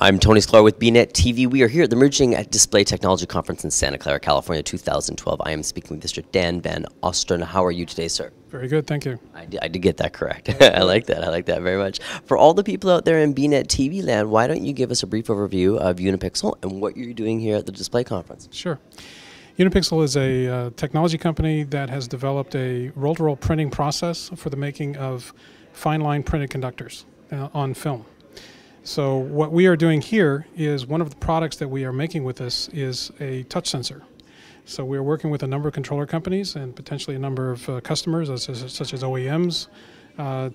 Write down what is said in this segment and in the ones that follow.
I'm Tony Sklar with BnetTV. We are here at the Emerging Display Technology Conference in Santa Clara, California, 2012. I am speaking with Mr. Dan Van Ostrand. How are you today, sir? Very good, thank you. I did get that correct. I like that. I like that very much. For all the people out there in BnetTV land, why don't you give us a brief overview of UniPixel and what you're doing here at the display conference? Sure. UniPixel is a technology company that has developed a roll-to-roll printing process for the making of fine-line printed conductors on film. So what we are doing here is one of the products that we are making with this is a touch sensor. So we are working with a number of controller companies and potentially a number of customers, such as OEMs,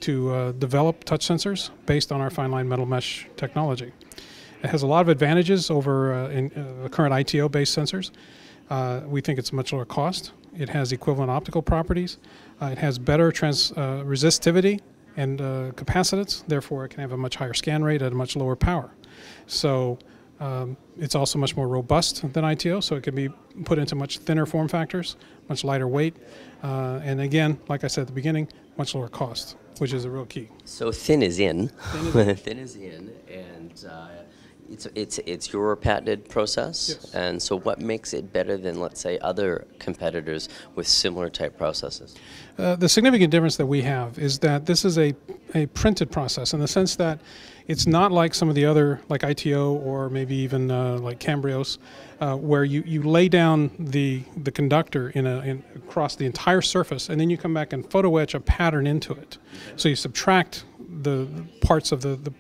to develop touch sensors based on our fine-line metal mesh technology. It has a lot of advantages over the current ITO-based sensors. We think it's much lower cost. It has equivalent optical properties. It has better resistivity and capacitance, therefore it can have a much higher scan rate at a much lower power. So it's also much more robust than ITO, so it can be put into much thinner form factors, much lighter weight, and again, like I said at the beginning, much lower cost, which is a real key. So thin is in. Thin is in, and it's your patented process. Yes. And so what makes it better than, let's say, other competitors with similar type processes? The significant difference that we have is that this is a printed process in the sense that it's not like some of the other, like ITO or maybe even like Cambrios, where you lay down the conductor across the entire surface and then you come back and photo etch a pattern into it. So you subtract the parts of the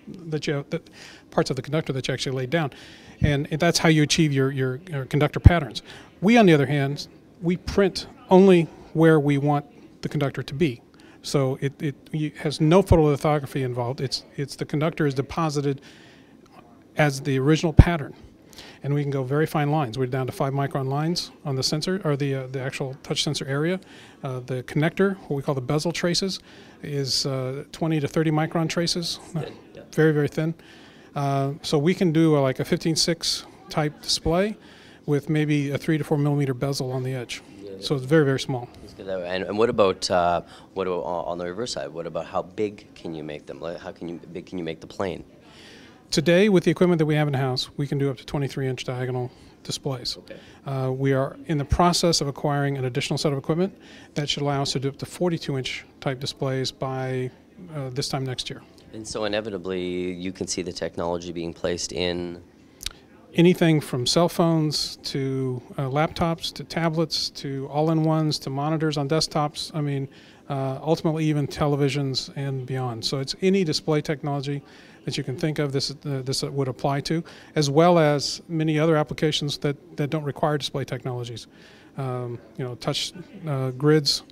parts of the conductor that you actually laid down, and that's how you achieve your conductor patterns. We, on the other hand, we print only where we want the conductor to be. So it has no photolithography involved. It's the conductor is deposited as the original pattern, and we can go very fine lines. We're down to 5-micron lines on the sensor, or the actual touch sensor area. The connector, what we call the bezel traces, is 20 to 30 micron traces, very, very thin. So we can do like a 15:6 type display with maybe a 3 to 4 millimeter bezel on the edge. So it's very, very small. And what about on the reverse side? What about how big can you make them? How big can you make the plane? Today, with the equipment that we have in house, we can do up to 23-inch diagonal displays. Okay. We are in the process of acquiring an additional set of equipment that should allow us to do up to 42-inch type displays by this time next year. And so inevitably, you can see the technology being placed in anything from cell phones to laptops to tablets to all-in-ones to monitors on desktops. I mean, ultimately even televisions and beyond. So it's any display technology that you can think of this would apply to, as well as many other applications that don't require display technologies. You know, touch grids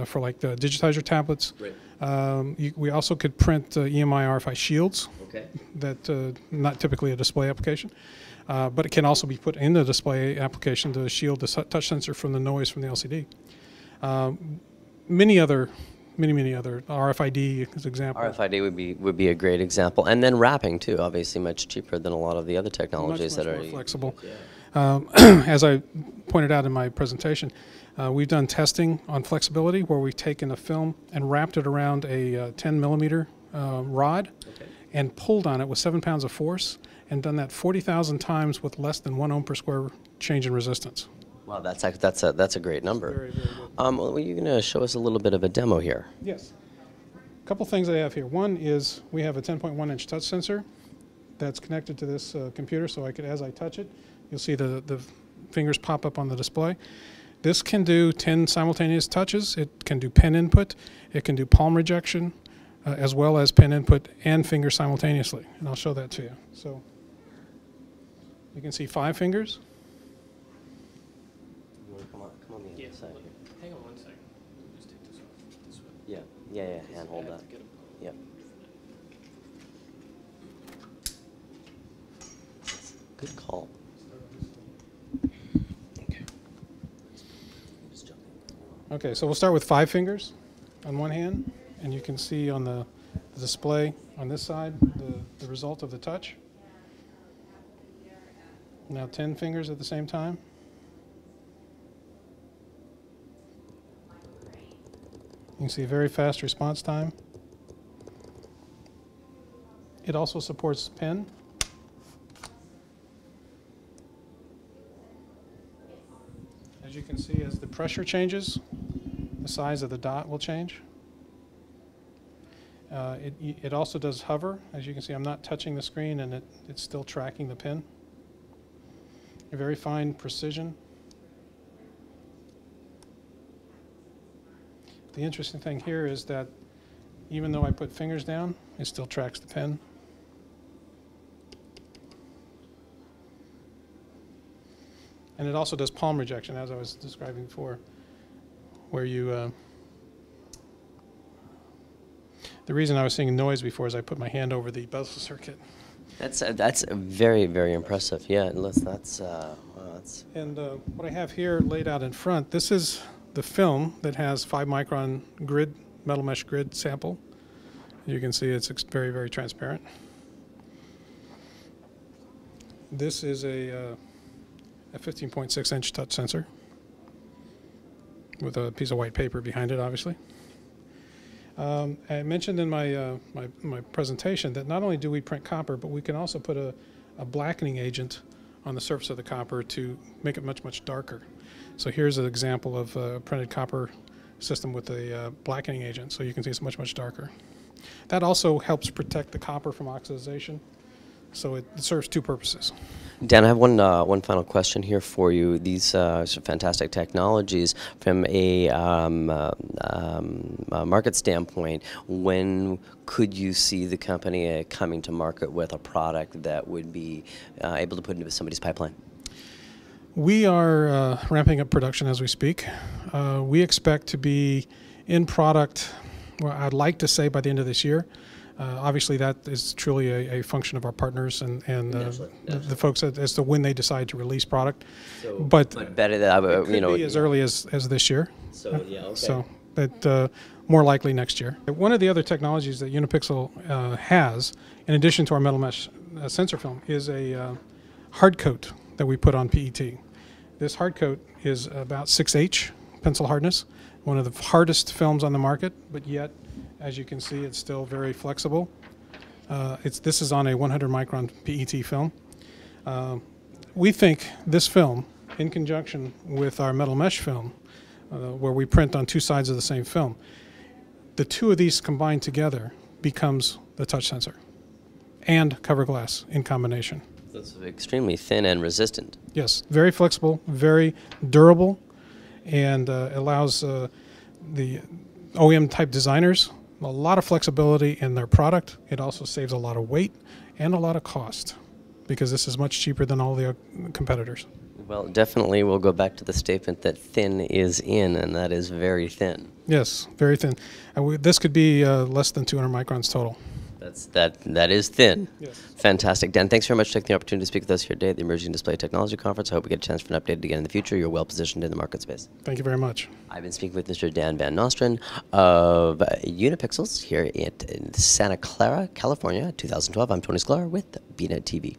for like the digitizer tablets. Right. We also could print EMI RFI shields. Okay. That not typically a display application. But it can also be put in the display application to shield the touch sensor from the noise from the LCD. Many other RFID as an example. RFID would be a great example, and then wrapping too. Obviously, much cheaper than a lot of the other technologies much that more are flexible. Yeah. As I pointed out in my presentation, we've done testing on flexibility where we've taken a film and wrapped it around a 10 millimeter rod, okay, and pulled on it with 7 pounds of force, and done that 40,000 times with less than 1 ohm per square change in resistance. Wow, that's a great number. Very, very good. Well, you're going to show us a little bit of a demo here. Yes. A couple things I have here. One is we have a 10.1-inch touch sensor that's connected to this computer, so as I touch it, you'll see the fingers pop up on the display. This can do 10 simultaneous touches. It can do pen input. It can do palm rejection, as well as pen input and finger simultaneously. And I'll show that to you. So you can see 5 fingers. Come on the other side here. Hang on one second. Just take this off this way. Yeah. Hand hold that. Yep. Good call. Okay. Okay, so we'll start with 5 fingers on one hand, and you can see on the display on this side the result of the touch. Now 10 fingers at the same time. You can see a very fast response time. It also supports pen you can see, as the pressure changes, the size of the dot will change. It also does hover. As you can see, I'm not touching the screen, and it's still tracking the pin. A very fine precision. The interesting thing here is that even though I put fingers down, it still tracks the pin. And it also does palm rejection, as I was describing before, where you... the reason I was seeing noise before is I put my hand over the bezel circuit. That's very, very impressive. Yeah, that's And what I have here laid out in front, this is the film that has 5-micron grid, metal mesh grid sample. You can see it's very, very transparent. This is a 15.6-inch touch sensor with a piece of white paper behind it, obviously. I mentioned in my my presentation that not only do we print copper, but we can also put a blackening agent on the surface of the copper to make it much, much darker. So here's an example of a printed copper system with a blackening agent, so you can see it's much, much darker. That also helps protect the copper from oxidization, so it serves two purposes. Dan, I have one final question here for you. These fantastic technologies, from a market standpoint, when could you see the company coming to market with a product that would be able to put into somebody's pipeline? We are ramping up production as we speak. We expect to be in product, well, I'd like to say by the end of this year. Obviously, that is truly a function of our partners and Naturally. the folks as to when they decide to release product. So, but better that it could be as early as this year. So yeah, okay. So, but more likely next year. One of the other technologies that UniPixel has, in addition to our metal mesh sensor film, is a hard coat that we put on PET. This hard coat is about 6H pencil hardness, one of the hardest films on the market, but yet, as you can see, it's still very flexible. This is on a 100 micron PET film. We think this film, in conjunction with our metal mesh film, where we print on two sides of the same film, the two of these combined together becomes the touch sensor and cover glass in combination. It's extremely thin and resistant. Yes, very flexible, very durable, and allows the OEM type designers a lot of flexibility in their product. It also saves a lot of weight and a lot of cost, because this is much cheaper than all the competitors. Well, definitely we'll go back to the statement that thin is in, and that is very thin. Yes, very thin. This could be less than 200 microns total. That is thin. Yes. Fantastic. Dan, thanks very much for taking the opportunity to speak with us here today at the Emerging Display Technology Conference. I hope we get a chance for an update again in the future. You're well positioned in the market space. Thank you very much. I've been speaking with Mr. Dan Van Ostrand of UniPixels here in Santa Clara, California, 2012. I'm Tony Sklar with BnetTV.